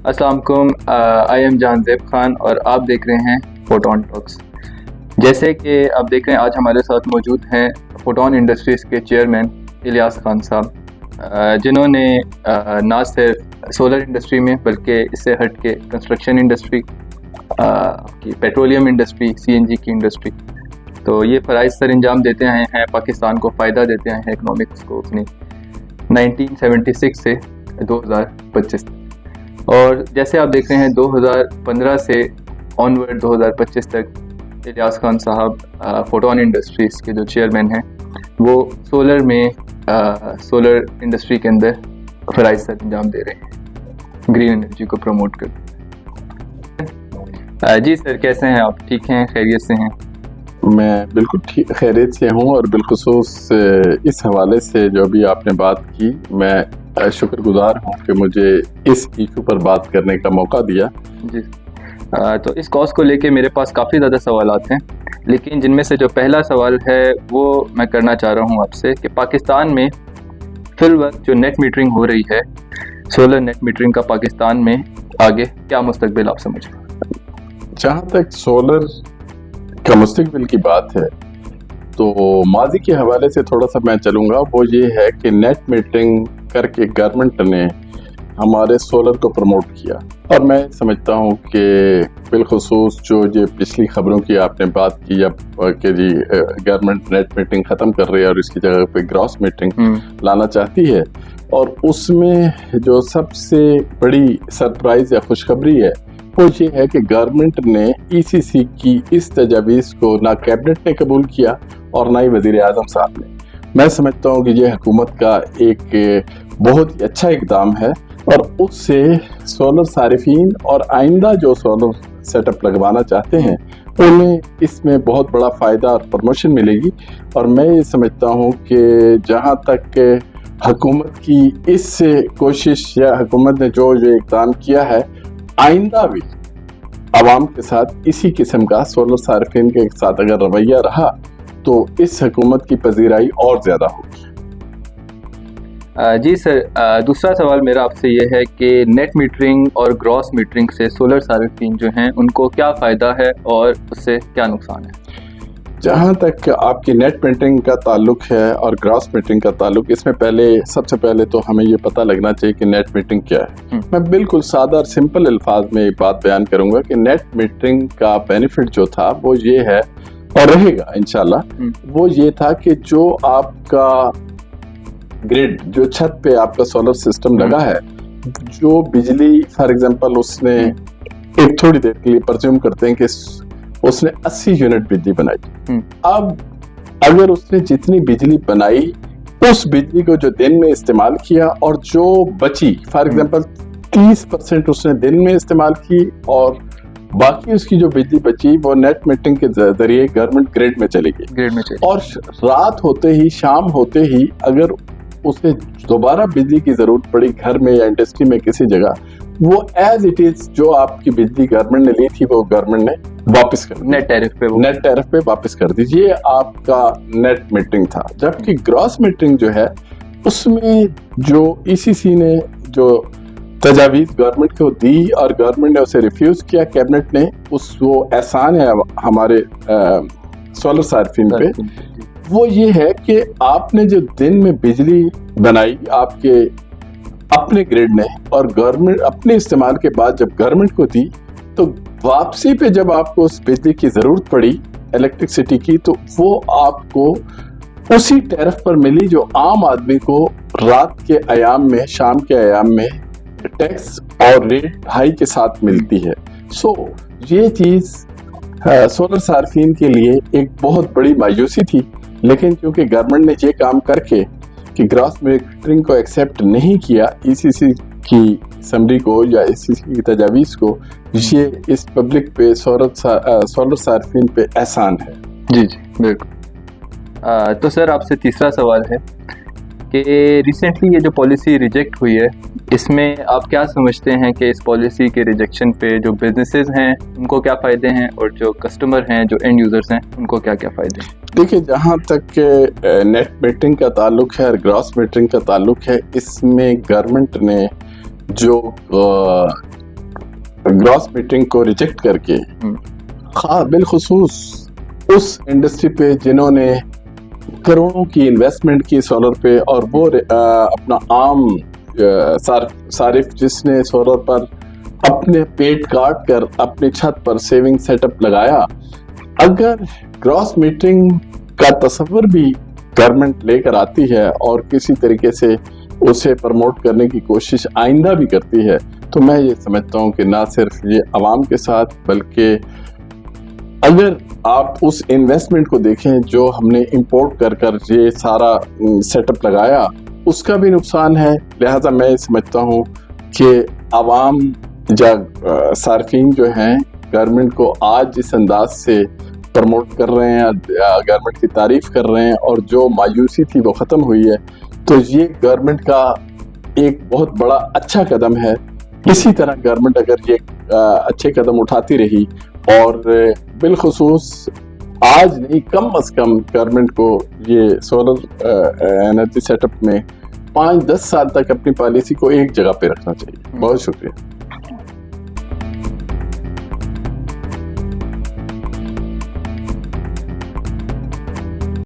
अस्सलाम वालेकुम, I am जान ज़ेब खान और आप देख रहे हैं फोटोन टॉक्स। जैसे कि आप देख रहे हैं, आज हमारे साथ मौजूद हैं फोटोन इंडस्ट्रीज़ के चेयरमैन इलियास खान साहब, जिन्होंने ना सिर्फ सोलर इंडस्ट्री में बल्कि इससे हट के कंस्ट्रक्शन इंडस्ट्री की, पेट्रोलियम इंडस्ट्री, CNG की इंडस्ट्री, तो ये फ़राइज़ सर अंजाम देते आए हैं, पाकिस्तान को फ़ायदा देते आए हैं इकनॉमिक्स को अपनी 1976 से 2025 तक। और जैसे आप देख रहे हैं 2015 से ऑनवर्ड 2025 तक इलियास खान साहब फोटोन इंडस्ट्रीज़ के जो चेयरमैन हैं, वो सोलर में सोलर इंडस्ट्री के अंदर फ़राइज़ सर अंजाम दे रहे हैं, ग्रीन एनर्जी को प्रमोट कर। जी सर, कैसे हैं आप? ठीक हैं, खैरियत से हैं? मैं बिल्कुल ठीक खैरियत से हूँ और बिलखुसूस इस हवाले से जो भी आपने बात की, मैं शुक्रगुजार हूँ कि मुझे इस इशू पर बात करने का मौका दिया। जी, तो इस कॉज को लेके मेरे पास काफ़ी ज़्यादा सवालात हैं, लेकिन जिनमें से जो पहला सवाल है वो मैं करना चाह रहा हूँ आपसे कि पाकिस्तान में फिल वक्त जो नेट मीटरिंग हो रही है, सोलर नेट मीटरिंग का पाकिस्तान में आगे क्या मुस्तकबिल आप समझ रहे हैं? जहाँ तक सोलर का मुस्तकबिल की बात है, तो माजी के हवाले से थोड़ा सा मैं चलूँगा। वो ये है कि नेट मीटरिंग करके गवर्नमेंट ने हमारे सोलर को प्रमोट किया, और मैं समझता हूँ कि बिलखुसूस जो ये पिछली खबरों की आपने बात की, अब कि जी गवर्नमेंट नेट मीटिंग ख़त्म कर रही है और इसकी जगह पे ग्रॉस मीटिंग लाना चाहती है, और उसमें जो सबसे बड़ी सरप्राइज़ या खुशखबरी है वो ये है कि गवर्नमेंट ने ECC की इस तजावीज़ को ना कैबिनेट ने कबूल किया और ना ही वज़ीर आज़म साहब ने। मैं समझता हूँ कि ये हुकूमत का एक बहुत ही अच्छा इक़दाम है, और उससे सोलर सारिफीन और आइंदा जो सोलर सेटअप लगवाना चाहते हैं उन्हें इसमें बहुत बड़ा फ़ायदा और प्रमोशन मिलेगी। और मैं ये समझता हूँ कि जहाँ तक हुकूमत की इस कोशिश या हुकूमत ने जो इक़दाम किया है, आइंदा भी आवाम के साथ इसी किस्म का सोलर सार्फिन के साथ अगर रवैया रहा तो इस हुकूमत की पजीराई और ज़्यादा होगी। जी सर, दूसरा सवाल मेरा आपसे ये है कि नेट मीटरिंग और ग्रॉस मीटरिंग से सोलर सार्फिन जो हैं उनको क्या फ़ायदा है और उससे क्या नुकसान है? जहाँ तक आपकी नेट मीटरिंग का ताल्लुक है और ग्रॉस मीटरिंग का ताल्लुक, इसमें सबसे पहले तो हमें ये पता लगना चाहिए कि नेट मीटरिंग क्या है। मैं बिल्कुल सादा और सिंपल अल्फाज में एक बात बयान करूंगा कि नेट मीटरिंग का बेनिफिट जो था वो ये है और रहेगा इंशाल्लाह, वो ये था कि जो आपका ग्रिड, जो छत पे आपका सोलर सिस्टम लगा है, जो बिजली फॉर एग्जांपल उसने एक थोड़ी देर के लिए परज्यूम करते हैं कि उसने 80 यूनिट बिजली बनाई। अब अगर उसने जितनी बिजली बनाई, उस बिजली को जो दिन में इस्तेमाल किया और जो बची, फॉर एग्जांपल 30% उसने दिन में इस्तेमाल की और बाकी उसकी जो बिजली बची वो नेट मीटरिंग के जरिए गवर्नमेंट ग्रिड में चली गई। और रात होते ही, शाम होते ही अगर उसे दोबारा बिजली की जरूरत पड़ी घर में या इंडस्ट्री में किसी जगह, वो एज इट इज जो आपकी बिजली गवर्नमेंट ने ली थी वो गवर्नमेंट ने वापस कर दी, नेट टैरिफ पे वापस कर दी। ये आपका नेट मीटरिंग था। जबकि ग्रॉस मीटरिंग जो है उसमें जो ECC ने जो तजावीज़ गवर्नमेंट को दी और गवर्नमेंट ने उसे रिफ्यूज किया, कैबिनेट ने वो एहसान है हमारे सोलर सार्फिन पे, वो ये है कि आपने जो दिन में बिजली बनाई आपके अपने ग्रिड ने और गवर्नमेंट अपने इस्तेमाल के बाद जब गवर्नमेंट को दी, तो वापसी पे जब आपको उस बिजली की जरूरत पड़ी इलेक्ट्रिसिटी की, तो वो आपको उसी टैरिफ पर मिली जो आम आदमी को रात के अयाम में, शाम के अयाम में टैक्स और रेट हाई के साथ मिलती है। सो ये चीज सोलर सार्फिन के लिए एक बहुत बड़ी मायूसी थी, लेकिन क्योंकि गवर्नमेंट ने ये काम करके कि ग्रॉस मीटरिंग को एक्सेप्ट नहीं किया, ECC की समरी को या ECC की तजावीज़ को, ये इस पब्लिक पे सोलर सार्फिन पे एहसान है। जी जी बिल्कुल। तो सर आपसे तीसरा सवाल है कि रिसेंटली ये जो पॉलिसी रिजेक्ट हुई है, इसमें आप क्या समझते हैं कि इस पॉलिसी के रिजेक्शन पे जो बिजनेसेस हैं उनको क्या फ़ायदे हैं और जो कस्टमर हैं, जो एंड यूज़र्स हैं, उनको क्या क्या फ़ायदे हैं? देखिए, जहाँ तक नेट मीटरिंग का ताल्लुक है और ग्रॉस मीटरिंग का ताल्लुक है, इसमें गवर्नमेंट ने जो ग्रॉस मीटरिंग को रिजेक्ट करके बिलखुसूस उस इंडस्ट्री पे जिन्होंने करोड़ों की इन्वेस्टमेंट की सोलर पे, और वो अपना आम सारिफ जिसने सोलर पर अपने पेट काट कर अपनी छत पर सेविंग सेटअप लगाया, अगर ग्रॉस मीटरिंग का तस्वर भी गवर्नमेंट लेकर आती है और किसी तरीके से उसे प्रमोट करने की कोशिश आइंदा भी करती है, तो मैं ये समझता हूँ कि ना सिर्फ ये अवाम के साथ, बल्कि अगर आप उस इन्वेस्टमेंट को देखें जो हमने इंपोर्ट कर कर ये सारा सेटअप लगाया, उसका भी नुकसान है। लिहाजा मैं ये समझता हूँ कि अवाम या सार्फिन जो हैं गवर्नमेंट को आज जिस अंदाज से प्रमोट कर रहे हैं, गवर्नमेंट की तारीफ कर रहे हैं, और जो मायूसी थी वो ख़त्म हुई है, तो ये गवर्नमेंट का एक बहुत बड़ा अच्छा कदम है। इसी तरह गवर्नमेंट अगर ये अच्छे कदम उठाती रही, और बिलखुसूस आज नहीं कम अज़ कम गवर्नमेंट को ये सोलर एनर्जी सेटअप में 5-10 साल तक अपनी पॉलिसी को एक जगह पे रखना चाहिए। बहुत शुक्रिया।